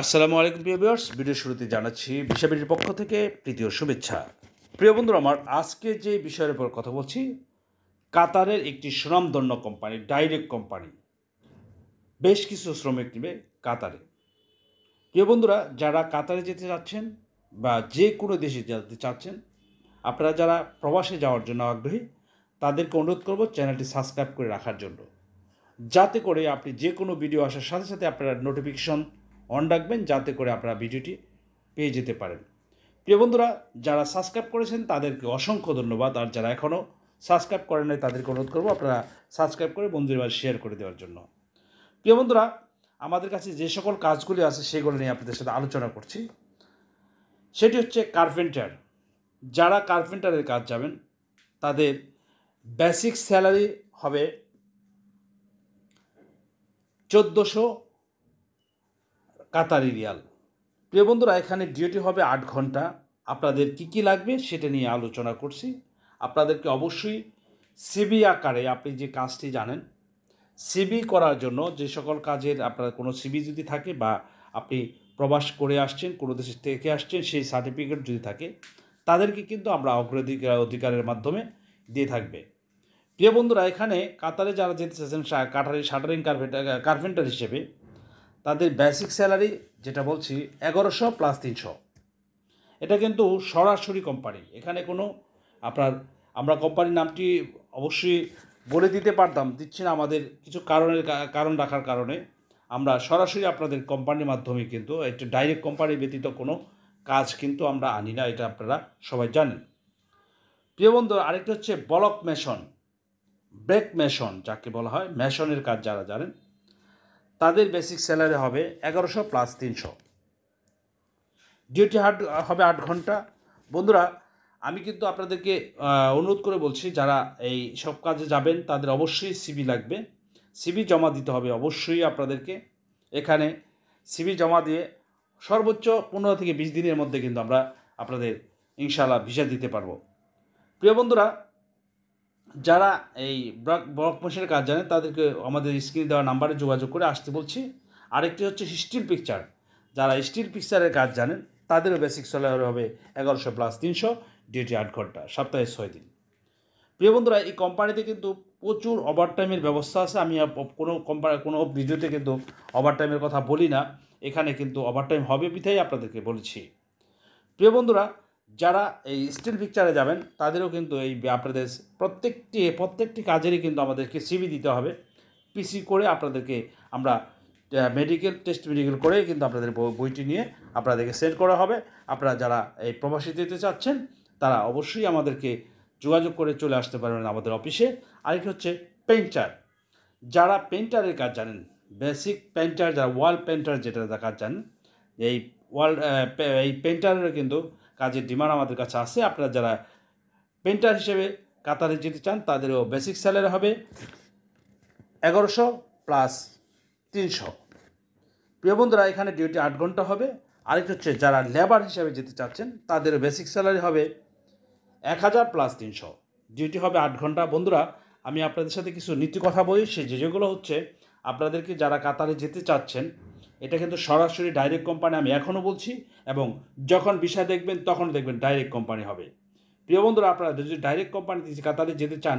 আসসালামু আলাইকুম প্রিয় ভিউয়ার্স, ভিডিও শুরুতে জানাচ্ছি বিশাবির পক্ষ থেকে প্রীতি ও শুভেচ্ছা। প্রিয় বন্ধুরা আমার, আজকে যে বিষয়ের উপর কথা বলছি, কাতারের একটি সুনামধন্য কোম্পানি, ডাইরেক্ট কোম্পানি বেশ কিছু শ্রমিক নেবে কাতারে। প্রিয় বন্ধুরা, যারা কাতারে যেতে চাচ্ছেন বা যে কোনো দেশে যেতে চাচ্ছেন, আপনারা যারা প্রবাসে যাওয়ার জন্য আগ্রহী, তাদেরকে অনুরোধ করব চ্যানেলটি সাবস্ক্রাইব করে রাখার জন্য, যাতে করে আপনি যে কোনো ভিডিও আসার সাথে সাথে আপনারা নোটিফিকেশন অন রাখবেন, যাতে করে আপনারা ভিডিওটি পেয়ে যেতে পারেন। প্রিয় বন্ধুরা, যারা সাবস্ক্রাইব করেছেন তাদেরকে অসংখ্য ধন্যবাদ, আর যারা এখনও সাবস্ক্রাইব করেন নাই তাদেরকে অনুরোধ করবো আপনারা সাবস্ক্রাইব করে বন্ধুদের মাঝে শেয়ার করে দেওয়ার জন্য। প্রিয় বন্ধুরা, আমাদের কাছে যে সকল কাজগুলি আছে সেগুলো নিয়ে আপনাদের সাথে আলোচনা করছি। সেটি হচ্ছে কার্পেন্টার। যারা কার্পেন্টারের কাজ যাবেন তাদের বেসিক স্যালারি হবে 1400 কাতারি রিয়াল। প্রিয় বন্ধুরা, এখানে ডিউটি হবে 8 ঘন্টা। আপনাদের কি কি লাগবে সেটা নিয়ে আলোচনা করছি। আপনাদেরকে অবশ্যই সিবি আকারে, আপনি যে কাজটি জানেন, সিবি করার জন্য যে সকল কাজের আপনার কোনো সিবি যদি থাকে বা আপনি প্রবাস করে আসছেন, কোনো দেশ থেকে আসছেন, সেই সার্টিফিকেট যদি থাকে, তাদেরকে কিন্তু আমরা অধিকারের মাধ্যমে দিয়ে থাকবে। প্রিয় বন্ধুরা, এখানে কাতারে যারা যেতে চাচ্ছেন শাটারিং কার্পেন্টার হিসেবে, তাদের বেসিক স্যালারি যেটা বলছি 1100 প্লাস 300। এটা কিন্তু সরাসরি কোম্পানি, এখানে কোনো আমরা কোম্পানির নামটি অবশ্যই বলে দিতে পারতাম, দিচ্ছি না, আমাদের কিছু কারণ রাখার কারণে আমরা সরাসরি আপনাদের কোম্পানির মাধ্যমে কিন্তু একটা ডাইরেক্ট কোম্পানি ব্যতীত কোনো কাজ কিন্তু আমরা আনি না, এটা আপনারা সবাই জানেন। প্রিয় বন্ধু, আরেকটা হচ্ছে ব্লক মেশন, ব্রেক মেশন যাকে বলা হয়, মেশনের কাজ যারা জানেন তাদের বেসিক স্যালারি হবে 1100 প্লাস 300। ডিউটি হবে 8 ঘন্টা। বন্ধুরা, আমি কিন্তু আপনাদেরকে অনুরোধ করে বলছি, যারা এই সব কাজে যাবেন তাদের অবশ্যই সিবি লাগবে। সিবি জমা দিতে হবে অবশ্যই আপনাদেরকে। এখানে সিবি জমা দিয়ে সর্বোচ্চ 15 থেকে 20 দিনের মধ্যে কিন্তু আমরা আপনাদের ইনশাআল্লাহ ভিসা দিতে পারবো। প্রিয় বন্ধুরা, যারা এই ব্লক মেশিনের কাজ জানেন তাদেরকে আমাদের স্ক্রিনে দেওয়া নাম্বারে যোগাযোগ করে আসতে বলছি। আরেকটি হচ্ছে স্টিল পিকচার। যারা স্টিল পিকচারের কাজ জানেন তাদেরও বেসিক স্যালারি হবে 1100 প্লাস 300, ডিউটি 8 ঘন্টা, সপ্তাহে 6 দিন। প্রিয় বন্ধুরা, এই কোম্পানিতে কিন্তু প্রচুর ওভারটাইমের ব্যবস্থা আছে। আমি কোনো ভিডিওতে কিন্তু ওভারটাইমের কথা বলি না, এখানে কিন্তু ওভারটাইম হবে বিধায় আপনাদেরকে বলেছি। প্রিয় বন্ধুরা, যারা এই স্টিল পিকচারে যাবেন তাদেরও কিন্তু এই আপনাদের প্রত্যেকটি কাজেরই কিন্তু আমাদেরকে সিবি দিতে হবে। পিসি করে আপনাদেরকে আমরা মেডিকেল করে কিন্তু আপনাদের বইটি নিয়ে আপনাদেরকে সেন্ড করা হবে। আপনারা যারা এই প্রবাসী যেতে চাচ্ছেন তারা অবশ্যই আমাদেরকে যোগাযোগ করে চলে আসতে পারবেন আমাদের অফিসে। আরেকটি হচ্ছে পেইন্টার। যারা পেইন্টারের কাজ জানেন, বেসিক পেইন্টার, যারা ওয়াল পেইন্টার যেটা কাজ জানেন, এই পেইন্টারেরও কিন্তু কাজের ডিমান্ড আমাদের কাছে আছে। আপনারা যারা পেইন্টার হিসেবে কাতারে যেতে চান তাদেরও বেসিক স্যালারি হবে 1100 প্লাস 300। প্রিয় বন্ধুরা, এখানে ডিউটি 8 ঘন্টা হবে। আরেকটা হচ্ছে যারা লেবার হিসেবে যেতে চাচ্ছেন তাদেরও বেসিক স্যালারি হবে 1000 প্লাস 300, ডিউটি হবে 8 ঘন্টা। বন্ধুরা, আমি আপনাদের সাথে কিছু নীতি কথা বলি, যেগুলো হচ্ছে আপনাদেরকে যারা কাতারে যেতে চাচ্ছেন, এটা কিন্তু সরাসরি ডাইরেক্ট কোম্পানি, আমি এখনও বলছি, এবং যখন ভিসা দেখবেন তখন দেখবেন ডাইরেক্ট কোম্পানি হবে। প্রিয় বন্ধুরা, আপনারা যদি ডাইরেক্ট কোম্পানিতে কাতারে যেতে চান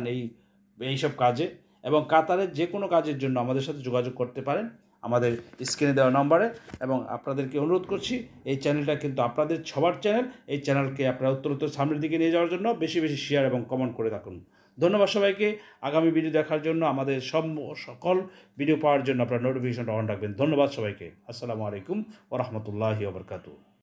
এইসব কাজে, এবং কাতারের যে কোনো কাজের জন্য আমাদের সাথে যোগাযোগ করতে পারেন আমাদের স্ক্রিনে দেওয়া নম্বরে। এবং আপনাদেরকে অনুরোধ করছি, এই চ্যানেলটা কিন্তু আপনাদের সবার চ্যানেল, এই চ্যানেলকে আপনারা উত্তরোত্তর সামনের দিকে নিয়ে যাওয়ার জন্য বেশি বেশি শেয়ার এবং কমেন্ট করে থাকুন। ধন্যবাদ সবাইকে। আগামী ভিডিও দেখার জন্য, আমাদের সকল ভিডিও পাওয়ার জন্য আপনারা নোটিফিকেশনটা অন রাখবেন। ধন্যবাদ সবাইকে। আসসালামু আলাইকুম ওয়া রাহমাতুল্লাহি ওয়া বারাকাতুহু।